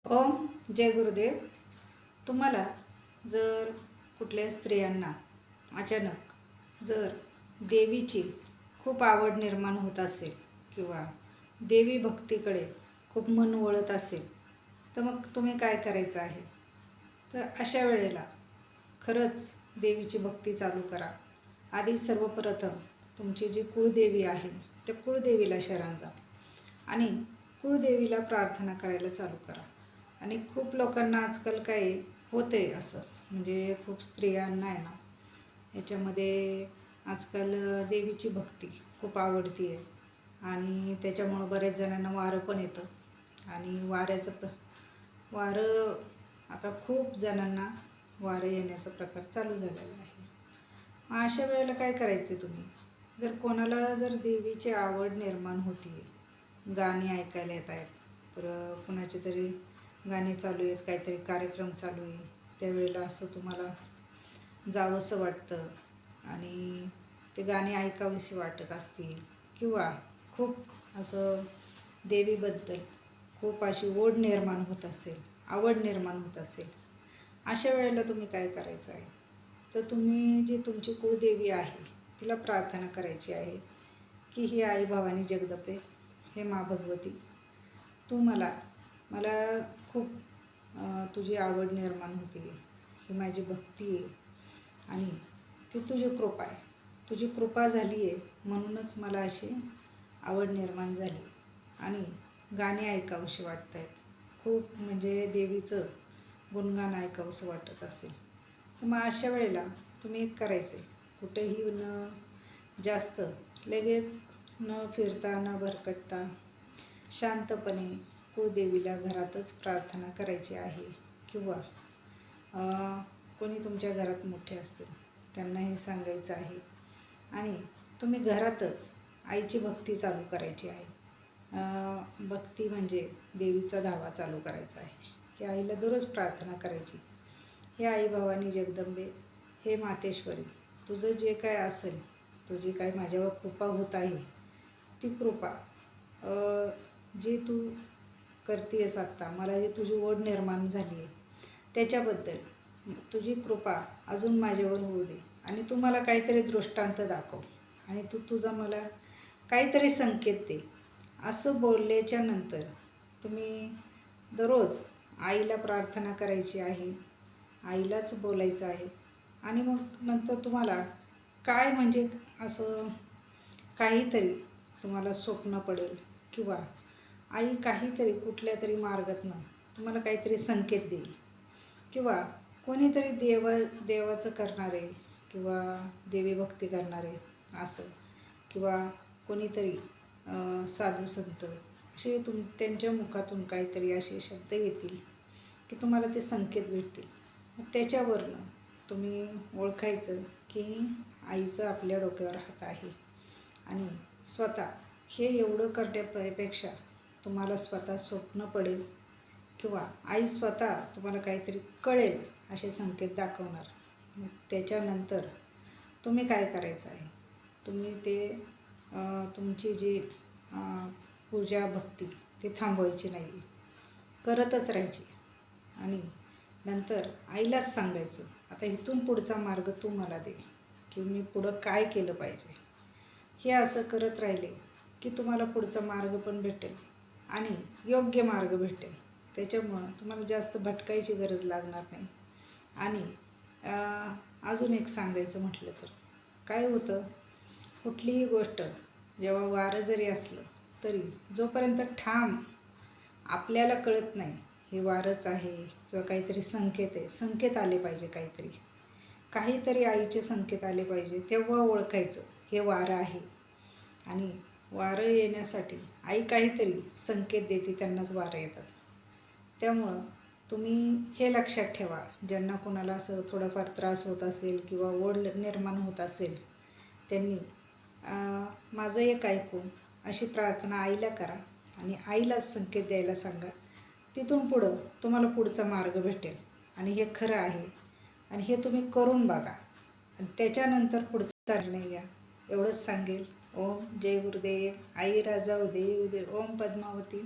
ओम जय गुरुदेव. तुम्हाला जर कुठल्या स्त्रियांना अचानक जर देवीची खूप आवड निर्माण होत असेल किंवा देवी भक्तीकडे खूप मन वळत असेल तर मग तुम्ही काय करायचं आहे? तर अशा वेळेला खरंच देवीची भक्ती चालू करा. आधी सर्वप्रथम तुमची जी कुळदेवी आहे त्या कुळदेवीला शरण जा आणि कुळदेवीला प्रार्थना करायला चालू करा. आणि खूप लोकांना आजकाल काय होते असं, म्हणजे खूप स्त्रियांना आहे ना याच्यामध्ये आजकाल देवीची भक्ती खूप आवडती आहे आणि त्याच्यामुळं बऱ्याच जणांना वारं पण येतं आणि वारं आता खूप जणांना वारं येण्याचा प्रकार चालू झालेला आहे. मग अशा वेळेला काय करायचे तुम्ही? जर कोणाला जर देवीची आवड निर्माण होती, गाणी ऐकायला येत आहेत, तर कुणाचे तरी गाणी चालू आहेत, काहीतरी कार्यक्रम चालू आहे, त्यावेळेला असं तुम्हाला जावंसं वाटतं आणि ते गाणी ऐकावीशी वाटत असतील किंवा खूप असं देवीबद्दल खूप अशी ओढ निर्माण होत असेल, आवड निर्माण होत असेल, अशा वेळेला तुम्ही काय करायचं आहे? तर तुम्ही जी तुमची कुळदेवी आहे तिला प्रार्थना करायची आहे की ही आई भवानी जगदंबे, हे मा भगवती, तू मला खूप तुझी आवड निर्माण होती, ही माझी भक्ती आहे आणि ती तुझी कृपा आहे, तुझी कृपा झाली आहे म्हणूनच मला अशी आवड निर्माण झाली आणि गाणी ऐकावीशी वाटत आहेत, खूप म्हणजे देवीचं गुणगान ऐकावंसं वाटत असेल. तर मग अशा वेळेला तुम्ही एक करायचं आहे, कुठेही न जास्त लगेच न फिरता न भरकटता शांतपणे कुळदेवीला घरातच प्रार्थना करायची आहे किंवा कोणी तुमच्या घरात मोठे असतील त्यांनाही सांगायचं आहे आणि तुम्ही घरातच आईची भक्ती चालू करायची आहे. भक्ती म्हणजे देवीचा धावा चालू करायचा आहे की आईला दररोज प्रार्थना करायची, हे आई भवानी जगदंबे, हे मातेश्वरी, तुझं जे काय असेल, तुझी काय माझ्यावर कृपा होत आहे ती कृपा जी तू करतेस आत्ता, मला जी तुझी ओढ निर्माण झाली आहे त्याच्याबद्दल तुझी कृपा अजून माझ्यावर होऊ दे आणि तू मला काहीतरी दृष्टांत दाखव आणि तू तुझा मला काहीतरी संकेत दे, असं बोलल्याच्या नंतर तुम्ही दररोज आईला प्रार्थना करायची आहे, आईलाच बोलायचं आहे आणि मग नंतर तुम्हाला काय म्हणजे असं काहीतरी तुम्हाला स्वप्न पडेल किंवा आई काहीतरी कुठल्या तरी मार्गातनं तुम्हाला काहीतरी संकेत देईल किंवा कोणीतरी देवाचं करणारे किंवा देवी भक्ती करणारे असं किंवा कोणीतरी साधू संत असे त्यांच्या मुखातून काहीतरी असे शब्द येतील की तुम्हाला ते संकेत भेटतील. त्याच्यावरनं तुम्ही ओळखायचं की आईचं आपल्या डोक्यावर हात आहे आणि स्वतः हे एवढं करण्यापेक्षा तुम्हाला स्वतः स्वप्न पडेल किंवा आई स्वतः तुम्हाला काहीतरी कळेल असे संकेत दाखवणार. मग त्याच्यानंतर तुम्ही काय करायचं आहे, तुम्ही ते तुमची जी पूजा भक्ती ती थांबवायची नाही, करतच राहायची आणि नंतर आईलाच सांगायचं, आता इथून पुढचा मार्ग तू मला दे की मी पुढं काय केलं पाहिजे. हे असं करत राहिले की तुम्हाला पुढचा मार्ग पण भेटेल आणि योग्य मार्ग भेटेल. त्याच्यामुळं तुम्हाला जास्त भटकायची गरज लागणार नाही. आणि अजून एक सांगायचं म्हटलं तर काय होतं, कुठलीही गोष्ट जेव्हा वारं जरी असलं तरी जोपर्यंत ठाम आपल्याला कळत नाही हे वारंच आहे किंवा काहीतरी संकेत आहे, संकेत आले पाहिजे, काहीतरी आईचे संकेत आले पाहिजे, तेव्हा ओळखायचं हे वारं आहे. आणि वारं येण्यासाठी आई काहीतरी संकेत देते, त्यांनाच वारं येतात. त्यामुळं तुम्ही हे लक्षात ठेवा, ज्यांना कोणाला असं थोडाफार त्रास होत असेल किंवा ओढ निर्माण होत असेल त्यांनी माझं एक ऐकून अशी प्रार्थना आईला करा आणि आईलाच संकेत द्यायला सांगा. तिथून पुढं तुम्हाला पुढचा मार्ग भेटेल आणि हे खरं आहे आणि हे तुम्ही करून बघा आणि त्याच्यानंतर पुढचा निर्णय घ्या, एवढंच सांगेल. ओम जय गुरुदेव. आई राजाऊ दे. ओम पद्मावती.